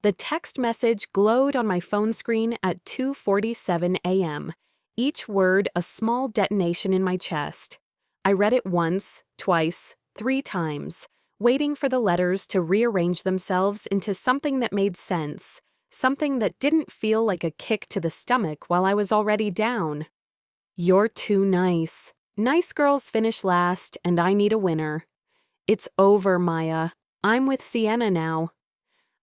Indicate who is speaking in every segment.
Speaker 1: The text message glowed on my phone screen at 2:47 a.m., each word a small detonation in my chest. I read it once, twice, 3 times, waiting for the letters to rearrange themselves into something that made sense, something that didn't feel like a kick to the stomach while I was already down. You're too nice. Nice girls finish last, and I need a winner. It's over, Maya. I'm with Sienna now.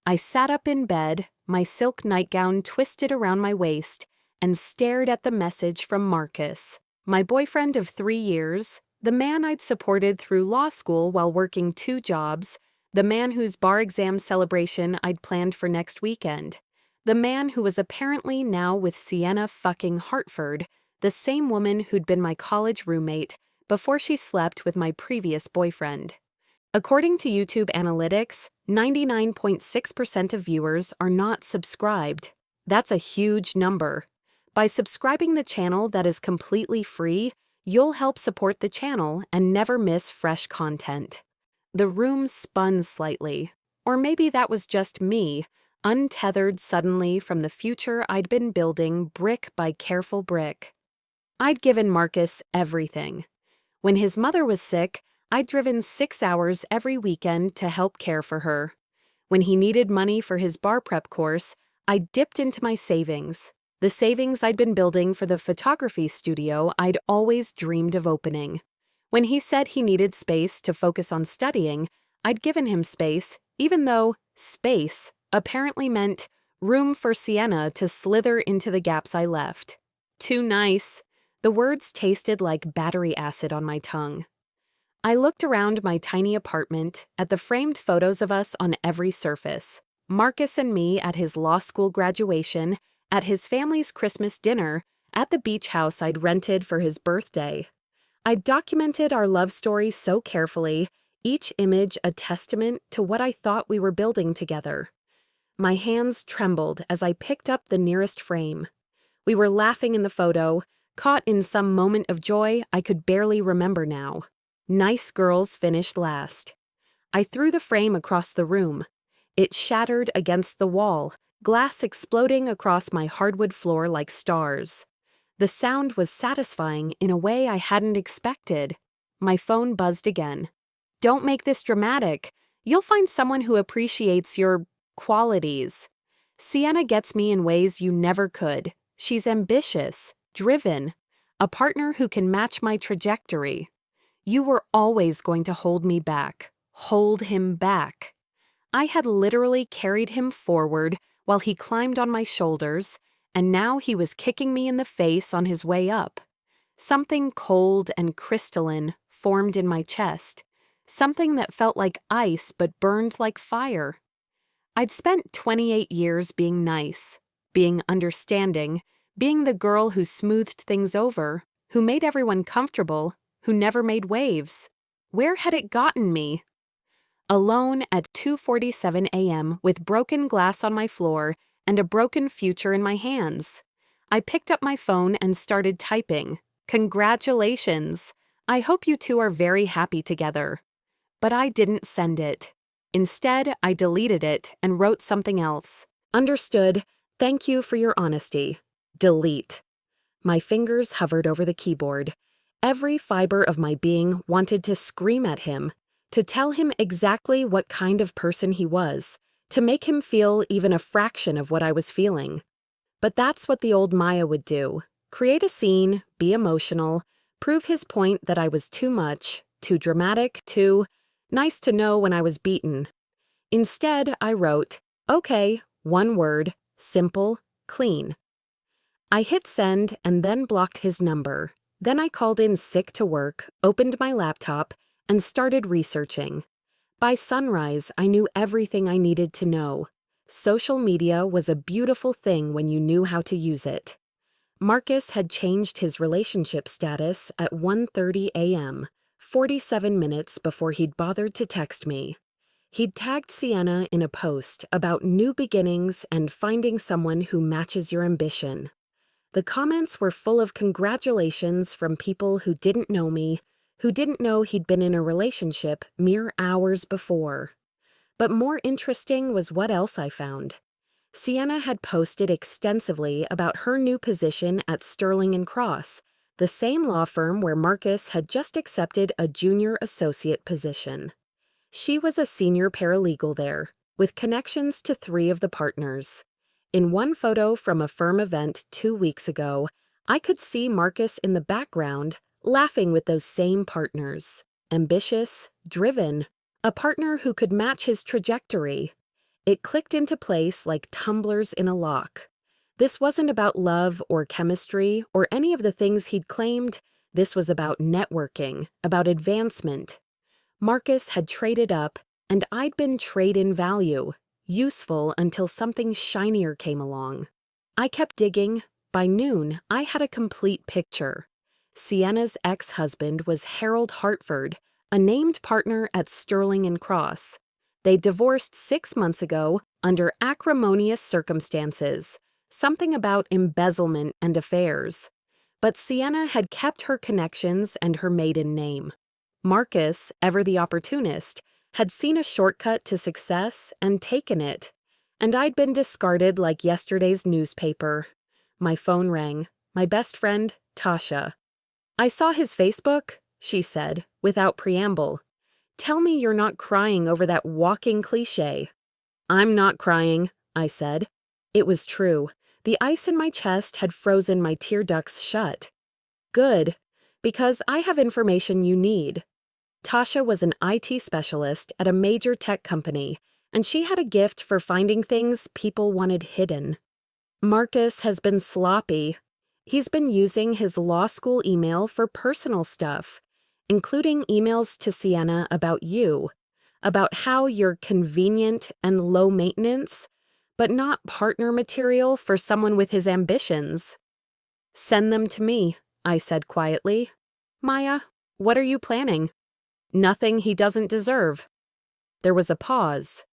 Speaker 1: I sat up in bed, my silk nightgown twisted around my waist, and stared at the message from Marcus, my boyfriend of 3 years, the man I'd supported through law school while working 2 jobs, the man whose bar exam celebration I'd planned for next weekend, the man who was apparently now with Sienna fucking Hartford, the same woman who'd been my college roommate before she slept with my previous boyfriend. According to YouTube analytics, 99.6% of viewers are not subscribed. That's a huge number. By subscribing the channel that is completely free, you'll help support the channel and never miss fresh content. The room spun slightly. Or maybe that was just me, untethered suddenly from the future I'd been building brick by careful brick. I'd given Marcus everything. When his mother was sick, I'd driven 6 hours every weekend to help care for her. When he needed money for his bar prep course, I dipped into my savings, the savings I'd been building for the photography studio I'd always dreamed of opening. When he said he needed space to focus on studying, I'd given him space, even though space apparently meant room for Sienna to slither into the gaps I left. Too nice. The words tasted like battery acid on my tongue. I looked around my tiny apartment at the framed photos of us on every surface. Marcus and me at his law school graduation, at his family's Christmas dinner, at the beach house I'd rented for his birthday. I'd documented our love story so carefully, each image a testament to what I thought we were building together. My hands trembled as I picked up the nearest frame. We were laughing in the photo, caught in some moment of joy I could barely remember now. Nice girls finished last. I threw the frame across the room. It shattered against the wall, glass exploding across my hardwood floor like stars. The sound was satisfying in a way I hadn't expected. My phone buzzed again. Don't make this dramatic. You'll find someone who appreciates your qualities. Sienna gets me in ways you never could. She's ambitious, driven, a partner who can match my trajectory. You were always going to hold me back, hold him back. I had literally carried him forward while he climbed on my shoulders, and now he was kicking me in the face on his way up. Something cold and crystalline formed in my chest, something that felt like ice but burned like fire. I'd spent 28 years being nice, being understanding, being the girl who smoothed things over, who made everyone comfortable, who never made waves. Where had it gotten me? Alone at 2:47 a.m. with broken glass on my floor and a broken future in my hands. I picked up my phone and started typing. Congratulations! I hope you two are very happy together. But I didn't send it. Instead, I deleted it and wrote something else. Understood. Thank you for your honesty. Delete. My fingers hovered over the keyboard. Every fiber of my being wanted to scream at him, to tell him exactly what kind of person he was, to make him feel even a fraction of what I was feeling. But that's what the old Maya would do. Create a scene, be emotional, prove his point that I was too much, too dramatic, too nice to know when I was beaten. Instead, I wrote, okay, 1 word, simple, clean. I hit send and then blocked his number. Then I called in sick to work, opened my laptop, and started researching. By sunrise, I knew everything I needed to know. Social media was a beautiful thing when you knew how to use it. Marcus had changed his relationship status at 1:30 a.m., 47 minutes before he'd bothered to text me. He'd tagged Sienna in a post about new beginnings and finding someone who matches your ambition. The comments were full of congratulations from people who didn't know me, who didn't know he'd been in a relationship mere hours before. But more interesting was what else I found. Sienna had posted extensively about her new position at Sterling and Cross, the same law firm where Marcus had just accepted a junior associate position. She was a senior paralegal there, with connections to 3 of the partners. In one photo from a firm event 2 weeks ago, I could see Marcus in the background, laughing with those same partners. Ambitious, driven, a partner who could match his trajectory. It clicked into place like tumblers in a lock. This wasn't about love or chemistry or any of the things he'd claimed. This was about networking, about advancement. Marcus had traded up, and I'd been trade in value, useful until something shinier came along. I kept digging. By noon, I had a complete picture. Sienna's ex-husband was Harold Hartford, a named partner at Sterling and Cross. They divorced 6 months ago under acrimonious circumstances, something about embezzlement and affairs. But Sienna had kept her connections and her maiden name. Marcus, ever the opportunist, had seen a shortcut to success and taken it, and I'd been discarded like yesterday's newspaper. My phone rang. My best friend, Tasha. "I saw his Facebook," she said, without preamble. "Tell me you're not crying over that walking cliché." "I'm not crying," I said. It was true. The ice in my chest had frozen my tear ducts shut. "Good, because I have information you need." Tasha was an IT specialist at a major tech company, and she had a gift for finding things people wanted hidden. "Marcus has been sloppy. He's been using his law school email for personal stuff, including emails to Sienna about you, about how you're convenient and low maintenance, but not partner material for someone with his ambitions." "Send them to me," I said quietly. "Maya, what are you planning?" "Nothing he doesn't deserve." There was a pause.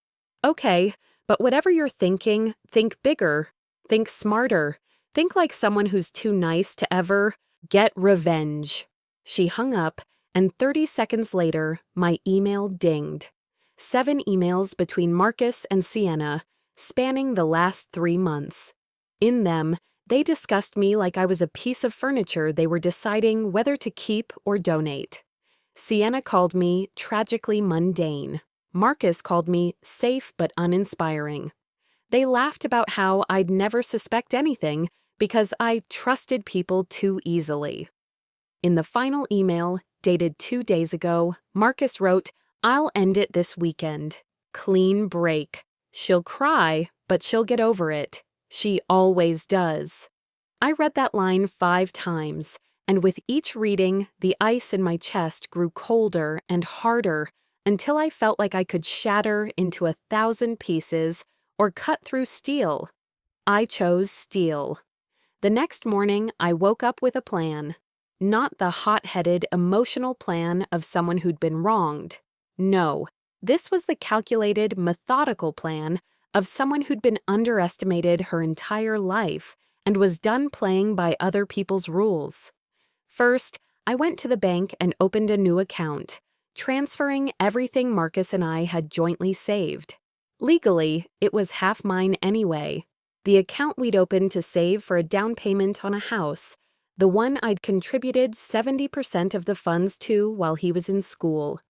Speaker 1: "Okay, but whatever you're thinking, think bigger. Think smarter. Think like someone who's too nice to ever get revenge." She hung up, and 30 seconds later, my email dinged. 7 emails between Marcus and Sienna, spanning the last 3 months. In them, they discussed me like I was a piece of furniture they were deciding whether to keep or donate. Sienna called me tragically mundane. Marcus called me safe but uninspiring. They laughed about how I'd never suspect anything because I trusted people too easily. In the final email, dated 2 days ago, Marcus wrote, "I'll end it this weekend. Clean break. She'll cry, but she'll get over it. She always does." I read that line 5 times, and with each reading, the ice in my chest grew colder and harder until I felt like I could shatter into 1,000 pieces or cut through steel. I chose steel. The next morning, I woke up with a plan. Not the hot-headed, emotional plan of someone who'd been wronged. No, this was the calculated, methodical plan of someone who'd been underestimated her entire life and was done playing by other people's rules. First, I went to the bank and opened a new account, transferring everything Marcus and I had jointly saved. Legally, it was half mine anyway. The account we'd opened to save for a down payment on a house, the one I'd contributed 70% of the funds to while he was in school.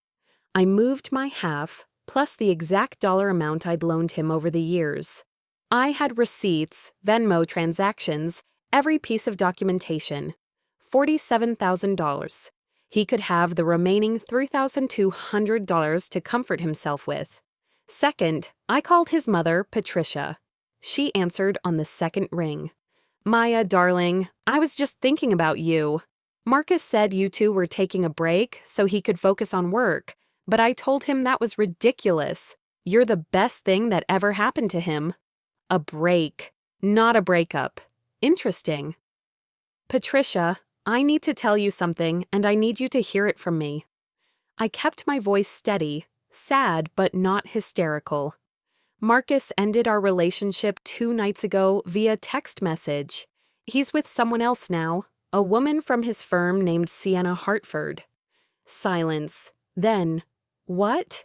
Speaker 1: I moved my half, plus the exact dollar amount I'd loaned him over the years. I had receipts, Venmo transactions, every piece of documentation. $47,000. He could have the remaining $3,200 to comfort himself with. Second, I called his mother, Patricia. She answered on the second ring. "Maya, darling, I was just thinking about you. Marcus said you two were taking a break so he could focus on work, but I told him that was ridiculous. You're the best thing that ever happened to him." A break, not a breakup. Interesting. "Patricia, I need to tell you something, and I need you to hear it from me." I kept my voice steady, sad but not hysterical. Marcus ended our relationship 2 nights ago via text message. He's with someone else now, a woman from his firm named Sienna Hartford. Silence. Then, "What?"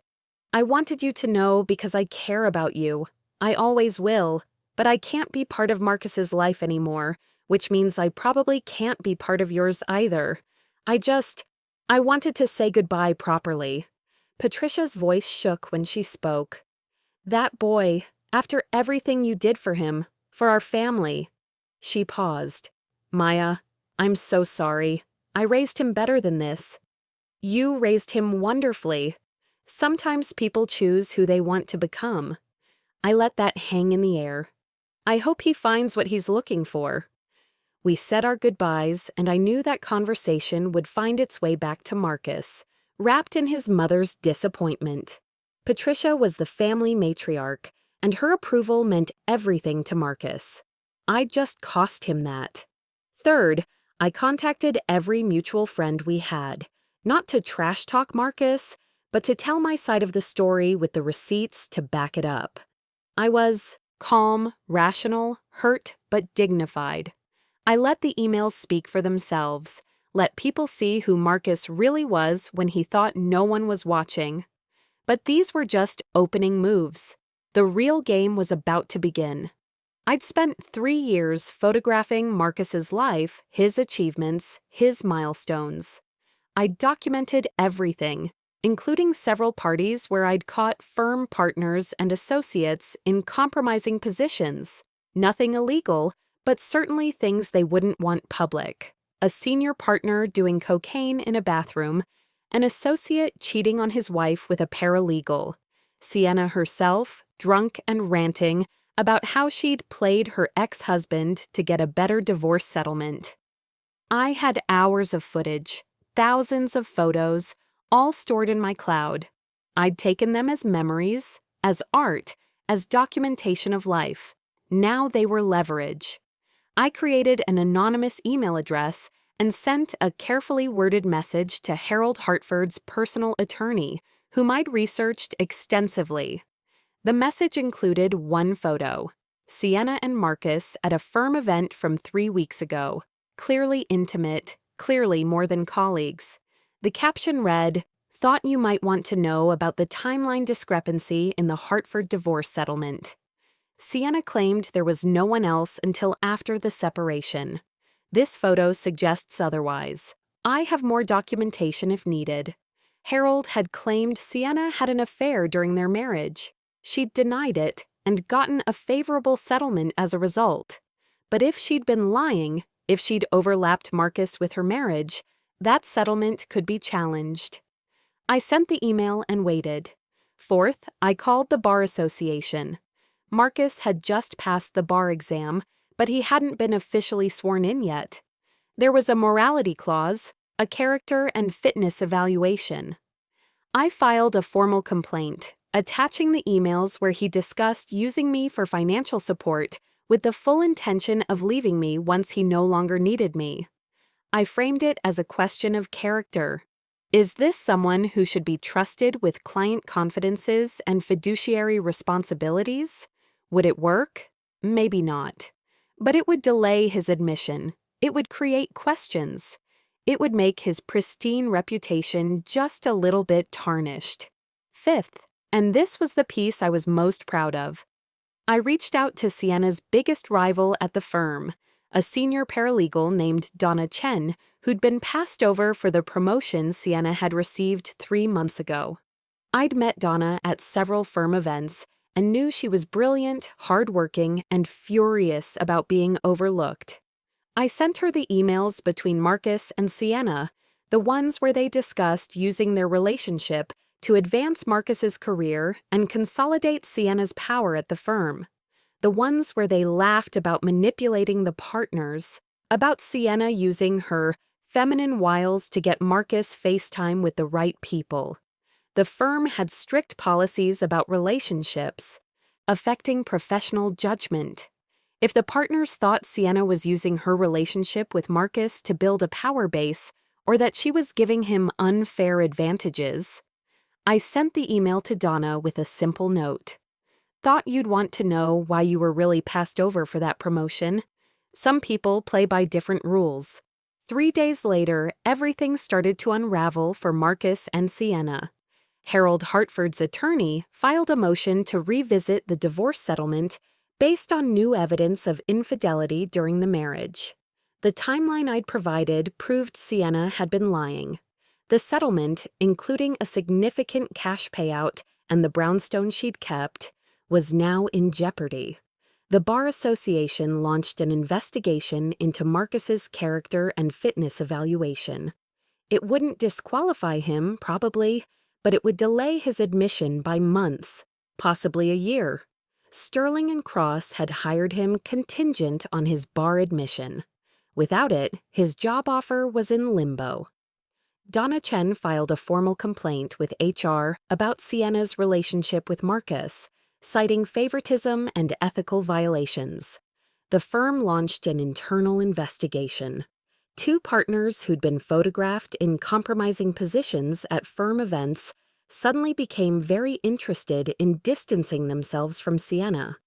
Speaker 1: "I wanted you to know because I care about you. I always will. but I can't be part of Marcus's life anymore, which means I probably can't be part of yours either. I wanted to say goodbye properly." Patricia's voice shook when she spoke. "That boy, after everything you did for him, for our family." She paused. "Maya, I'm so sorry. I raised him better than this." "You raised him wonderfully. Sometimes people choose who they want to become." I let that hang in the air. "I hope he finds what he's looking for." We said our goodbyes, and I knew that conversation would find its way back to Marcus, wrapped in his mother's disappointment. Patricia was the family matriarch, and her approval meant everything to Marcus. I'd just cost him that. Third, I contacted every mutual friend we had, not to trash talk Marcus, but to tell my side of the story with the receipts to back it up. I was calm, rational, hurt, but dignified. I let the emails speak for themselves, let people see who Marcus really was when he thought no one was watching. But these were just opening moves. The real game was about to begin. I'd spent 3 years photographing Marcus's life, his achievements, his milestones. I'd documented everything, including several parties where I'd caught firm partners and associates in compromising positions. Nothing illegal, but certainly things they wouldn't want public. A senior partner doing cocaine in a bathroom, an associate cheating on his wife with a paralegal, Sienna herself, drunk and ranting about how she'd played her ex-husband to get a better divorce settlement. I had hours of footage, thousands of photos, all stored in my cloud. I'd taken them as memories, as art, as documentation of life. Now they were leverage. I created an anonymous email address and sent a carefully worded message to Harold Hartford's personal attorney, whom I'd researched extensively. The message included one photo, Sienna and Marcus at a firm event from 3 weeks ago, clearly intimate, clearly more than colleagues. The caption read, "Thought you might want to know about the timeline discrepancy in the Hartford divorce settlement." Sienna claimed there was no one else until after the separation. This photo suggests otherwise. I have more documentation if needed. Harold had claimed Sienna had an affair during their marriage. She'd denied it and gotten a favorable settlement as a result. But if she'd been lying, if she'd overlapped Marcus with her marriage, that settlement could be challenged. I sent the email and waited. Fourth, I called the Bar Association. Marcus had just passed the bar exam, but he hadn't been officially sworn in yet. There was a morality clause, a character and fitness evaluation. I filed a formal complaint, attaching the emails where he discussed using me for financial support with the full intention of leaving me once he no longer needed me. I framed it as a question of character. Is this someone who should be trusted with client confidences and fiduciary responsibilities? Would it work? Maybe not. But it would delay his admission. It would create questions. It would make his pristine reputation just a little bit tarnished. Fifth, and this was the piece I was most proud of, I reached out to Sienna's biggest rival at the firm, a senior paralegal named Donna Chen, who'd been passed over for the promotion Sienna had received 3 months ago. I'd met Donna at several firm events and knew she was brilliant, hardworking, and furious about being overlooked. I sent her the emails between Marcus and Sienna, the ones where they discussed using their relationship to advance Marcus's career and consolidate Sienna's power at the firm. The ones where they laughed about manipulating the partners, about Sienna using her feminine wiles to get Marcus FaceTime with the right people. The firm had strict policies about relationships, affecting professional judgment. If the partners thought Sienna was using her relationship with Marcus to build a power base, or that she was giving him unfair advantages, I sent the email to Donna with a simple note. Thought you'd want to know why you were really passed over for that promotion. Some people play by different rules. 3 days later, everything started to unravel for Marcus and Sienna. Harold Hartford's attorney filed a motion to revisit the divorce settlement based on new evidence of infidelity during the marriage. The timeline I'd provided proved Sienna had been lying. The settlement, including a significant cash payout and the brownstone she'd kept, was now in jeopardy. The Bar Association launched an investigation into Marcus's character and fitness evaluation. It wouldn't disqualify him, probably, but it would delay his admission by months, possibly a year. Sterling and Cross had hired him contingent on his bar admission. Without it, his job offer was in limbo. Donna Chen filed a formal complaint with HR about Sienna's relationship with Marcus, citing favoritism and ethical violations. The firm launched an internal investigation. Two partners who'd been photographed in compromising positions at firm events suddenly became very interested in distancing themselves from Sienna.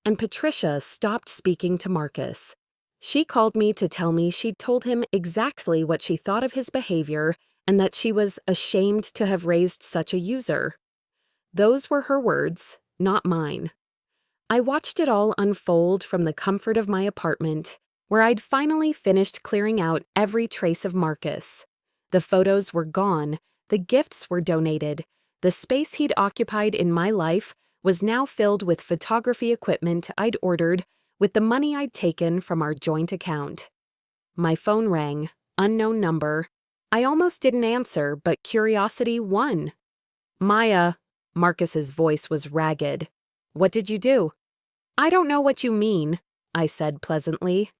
Speaker 1: And Patricia stopped speaking to Marcus. She called me to tell me she'd told him exactly what she thought of his behavior and that she was ashamed to have raised such a user. Those were her words, not mine. I watched it all unfold from the comfort of my apartment, where I'd finally finished clearing out every trace of Marcus. The photos were gone, the gifts were donated, the space he'd occupied in my life was now filled with photography equipment I'd ordered with the money I'd taken from our joint account. My phone rang, unknown number. I almost didn't answer, but curiosity won. "Maya," Marcus's voice was ragged. "What did you do?" "I don't know what you mean," I said pleasantly.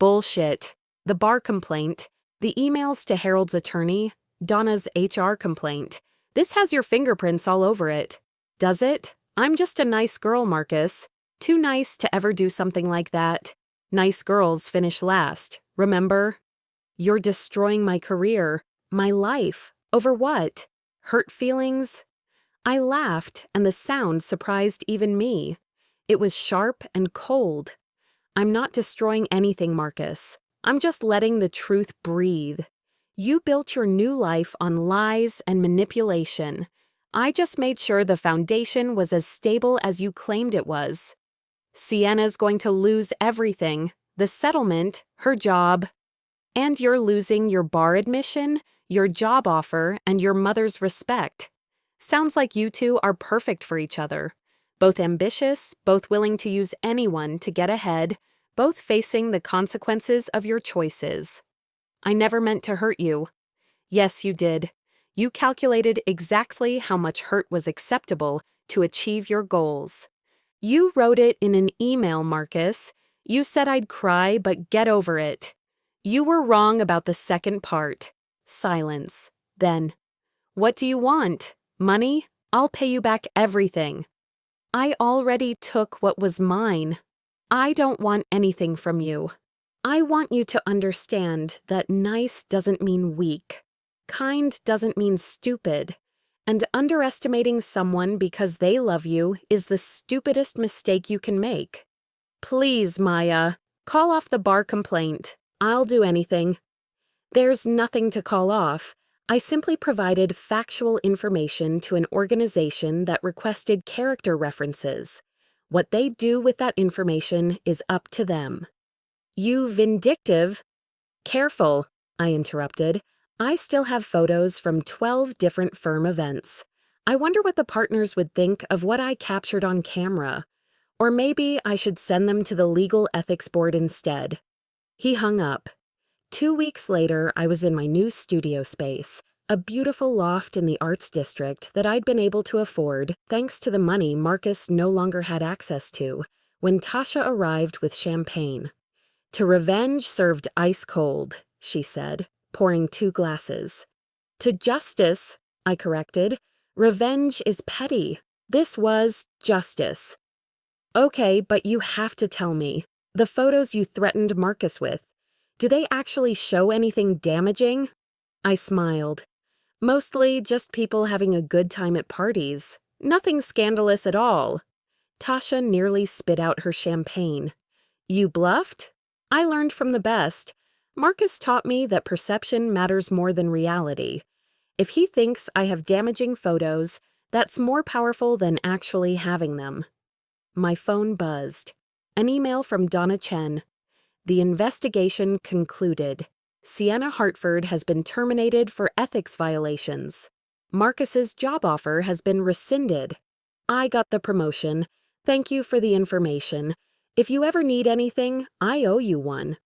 Speaker 1: "Bullshit. The bar complaint, the emails to Harold's attorney, Donna's HR complaint. This has your fingerprints all over it." "Does it? I'm just a nice girl, Marcus. Too nice to ever do something like that. Nice girls finish last, remember? You're destroying my career, my life. Over what? Hurt feelings?" I laughed, and the sound surprised even me. It was sharp and cold. "I'm not destroying anything, Marcus. I'm just letting the truth breathe. You built your new life on lies and manipulation. I just made sure the foundation was as stable as you claimed it was. Sienna's going to lose everything, the settlement, her job. And you're losing your bar admission, your job offer, and your mother's respect. Sounds like you two are perfect for each other. Both ambitious, both willing to use anyone to get ahead, both facing the consequences of your choices. I never meant to hurt you." "Yes, you did. You calculated exactly how much hurt was acceptable to achieve your goals. You wrote it in an email, Marcus. You said I'd cry, but get over it. You were wrong about the second part." Silence. Then, "What do you want? Money? I'll pay you back everything." "I already took what was mine. I don't want anything from you. I want you to understand that nice doesn't mean weak. Kind doesn't mean stupid. And underestimating someone because they love you is the stupidest mistake you can make. Please, Maya, call off the bar complaint. I'll do anything." "There's nothing to call off. I simply provided factual information to an organization that requested character references. What they do with that information is up to them." "You vindictive—" "Careful," I interrupted. "I still have photos from 12 different firm events. I wonder what the partners would think of what I captured on camera. Or maybe I should send them to the Legal Ethics Board instead." He hung up. 2 weeks later, I was in my new studio space, a beautiful loft in the Arts District that I'd been able to afford thanks to the money Marcus no longer had access to, when Tasha arrived with champagne. "To revenge served ice cold," she said, pouring 2 glasses. "To justice," I corrected. "Revenge is petty. This was justice." "Okay, but you have to tell me. The photos you threatened Marcus with, do they actually show anything damaging?" I smiled. "Mostly just people having a good time at parties. Nothing scandalous at all." Tasha nearly spit out her champagne. "You bluffed? I learned from the best. Marcus taught me that perception matters more than reality. If he thinks I have damaging photos, that's more powerful than actually having them." My phone buzzed. An email from Donna Chen. The investigation concluded. Sienna Hartford has been terminated for ethics violations. Marcus's job offer has been rescinded. I got the promotion. Thank you for the information. If you ever need anything, I owe you one.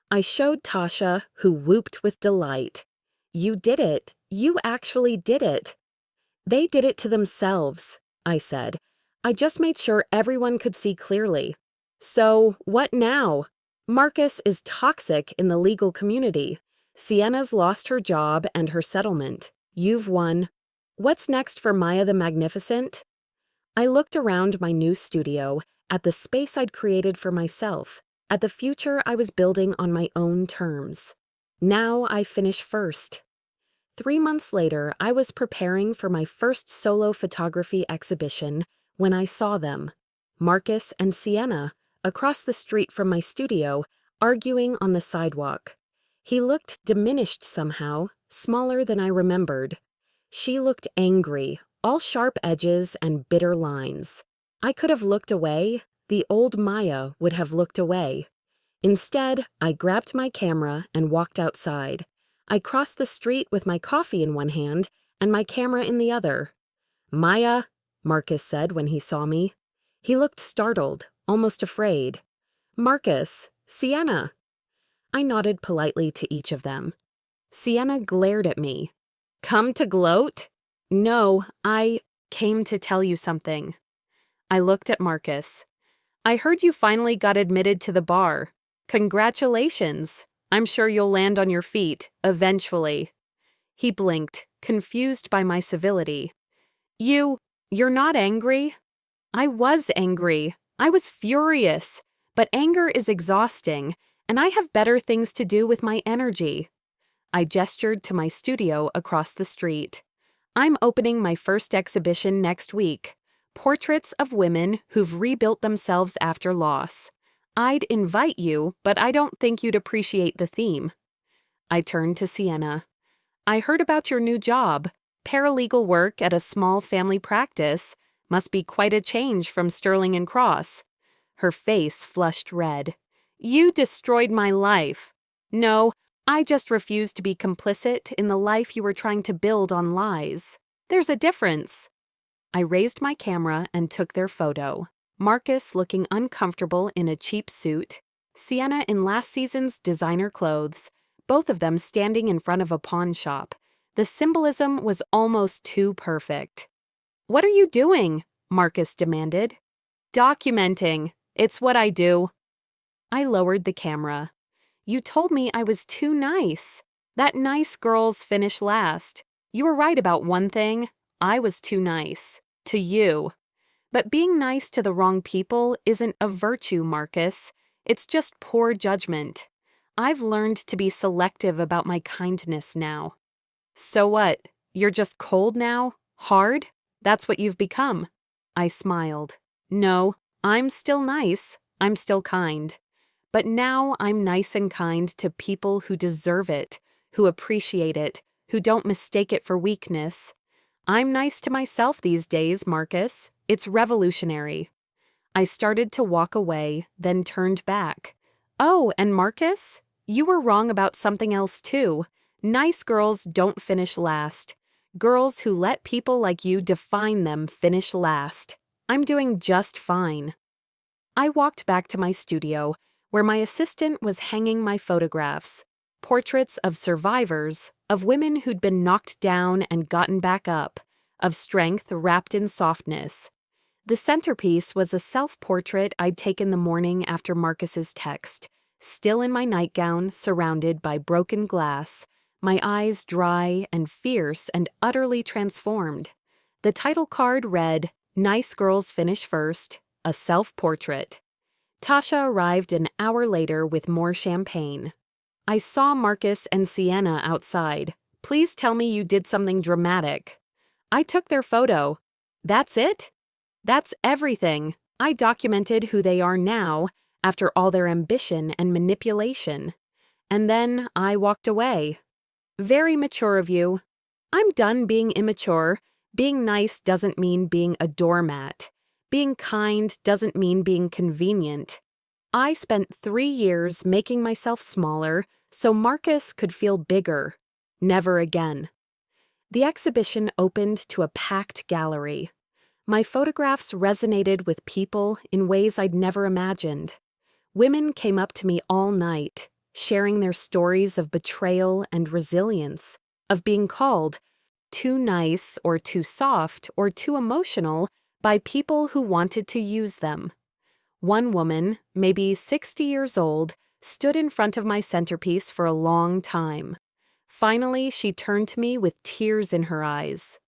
Speaker 1: I showed Tasha, who whooped with delight. You did it. You actually did it. They did it to themselves, I said. I just made sure everyone could see clearly. So, what now? Marcus is toxic in the legal community. Sienna's lost her job and her settlement. You've won. What's next for Maya the Magnificent? I looked around my new studio, at the space I'd created for myself, at the future I was building on my own terms. Now I finish first. 3 months later, I was preparing for my first solo photography exhibition when I saw them, Marcus and Sienna, across the street from my studio, arguing on the sidewalk. He looked diminished somehow, smaller than I remembered. She looked angry, all sharp edges and bitter lines. I could have looked away. The old Maya would have looked away. Instead, I grabbed my camera and walked outside. I crossed the street with my coffee in one hand and my camera in the other. Maya, Marcus said when he saw me. He looked startled, almost afraid. Marcus, Sienna. I nodded politely to each of them. Sienna glared at me. Come to gloat? No, I came to tell you something. I looked at Marcus. I heard you finally got admitted to the bar. Congratulations. I'm sure you'll land on your feet, eventually. He blinked, confused by my civility. You're not angry? I was angry. I was furious. But anger is exhausting, and I have better things to do with my energy. I gestured to my studio across the street. I'm opening my first exhibition next week. Portraits of women who've rebuilt themselves after loss. I'd invite you, but I don't think you'd appreciate the theme. I turned to Sienna. I heard about your new job. Paralegal work at a small family practice. Must be quite a change from Sterling and Cross. Her face flushed red. You destroyed my life. No, I just refuse to be complicit in the life you were trying to build on lies. There's a difference. I raised my camera and took their photo. Marcus looking uncomfortable in a cheap suit. Sienna in last season's designer clothes. Both of them standing in front of a pawn shop. The symbolism was almost too perfect. What are you doing? Marcus demanded. Documenting. It's what I do. I lowered the camera. You told me I was too nice. That nice girls finish last. You were right about one thing. I was too nice. To you. But being nice to the wrong people isn't a virtue, Marcus. It's just poor judgment. I've learned to be selective about my kindness now. So what? You're just cold now? Hard? That's what you've become. I smiled. No, I'm still nice. I'm still kind. But now I'm nice and kind to people who deserve it, who appreciate it, who don't mistake it for weakness. I'm nice to myself these days, Marcus. It's revolutionary. I started to walk away, then turned back. Oh, and Marcus? You were wrong about something else too. Nice girls don't finish last. Girls who let people like you define them finish last. I'm doing just fine. I walked back to my studio, where my assistant was hanging my photographs. Portraits of survivors, of women who'd been knocked down and gotten back up, of strength wrapped in softness. The centerpiece was a self-portrait I'd taken the morning after Marcus's text, still in my nightgown, surrounded by broken glass, my eyes dry and fierce and utterly transformed. The title card read, Nice Girls Finish First, a self-portrait. Tasha arrived an hour later with more champagne. I saw Marcus and Sienna outside. Please tell me you did something dramatic. I took their photo. That's it? That's everything. I documented who they are now, after all their ambition and manipulation. And then I walked away. Very mature of you. I'm done being immature. Being nice doesn't mean being a doormat. Being kind doesn't mean being convenient. I spent 3 years making myself smaller so Marcus could feel bigger. Never again. The exhibition opened to a packed gallery. My photographs resonated with people in ways I'd never imagined. Women came up to me all night, sharing their stories of betrayal and resilience, of being called too nice or too soft or too emotional by people who wanted to use them. One woman, maybe 60 years old, stood in front of my centerpiece for a long time. Finally, she turned to me with tears in her eyes.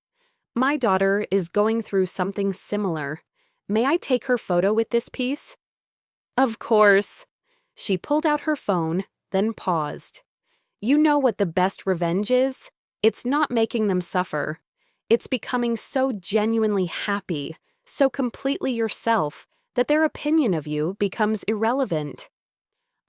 Speaker 1: "My daughter is going through something similar. May I take her photo with this piece?" "Of course." She pulled out her phone, then paused. "You know what the best revenge is? It's not making them suffer. It's becoming so genuinely happy, so completely yourself, that their opinion of you becomes irrelevant."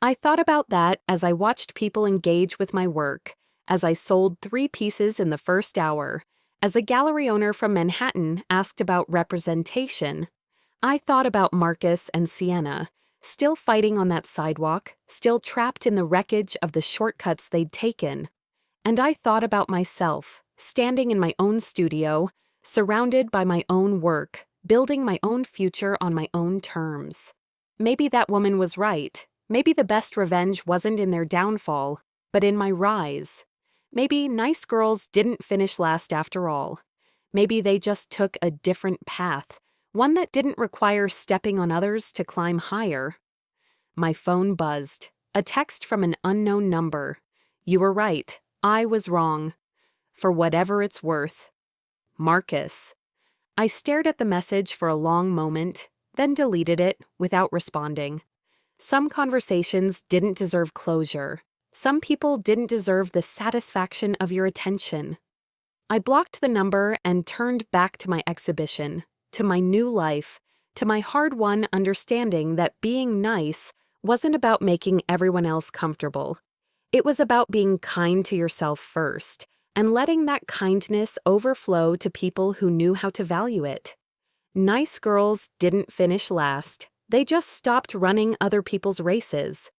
Speaker 1: I thought about that as I watched people engage with my work, as I sold 3 pieces in the first hour, as a gallery owner from Manhattan asked about representation. I thought about Marcus and Sienna, still fighting on that sidewalk, still trapped in the wreckage of the shortcuts they'd taken. And I thought about myself, standing in my own studio, surrounded by my own work, building my own future on my own terms. Maybe that woman was right. Maybe the best revenge wasn't in their downfall, but in my rise. Maybe nice girls didn't finish last after all. Maybe they just took a different path, one that didn't require stepping on others to climb higher. My phone buzzed. A text from an unknown number. "You were right. I was wrong. For whatever it's worth. Marcus." I stared at the message for a long moment, then deleted it without responding. Some conversations didn't deserve closure. Some people didn't deserve the satisfaction of your attention. I blocked the number and turned back to my exhibition, to my new life, to my hard-won understanding that being nice wasn't about making everyone else comfortable. It was about being kind to yourself first, and letting that kindness overflow to people who knew how to value it. Nice girls didn't finish last. They just stopped running other people's races.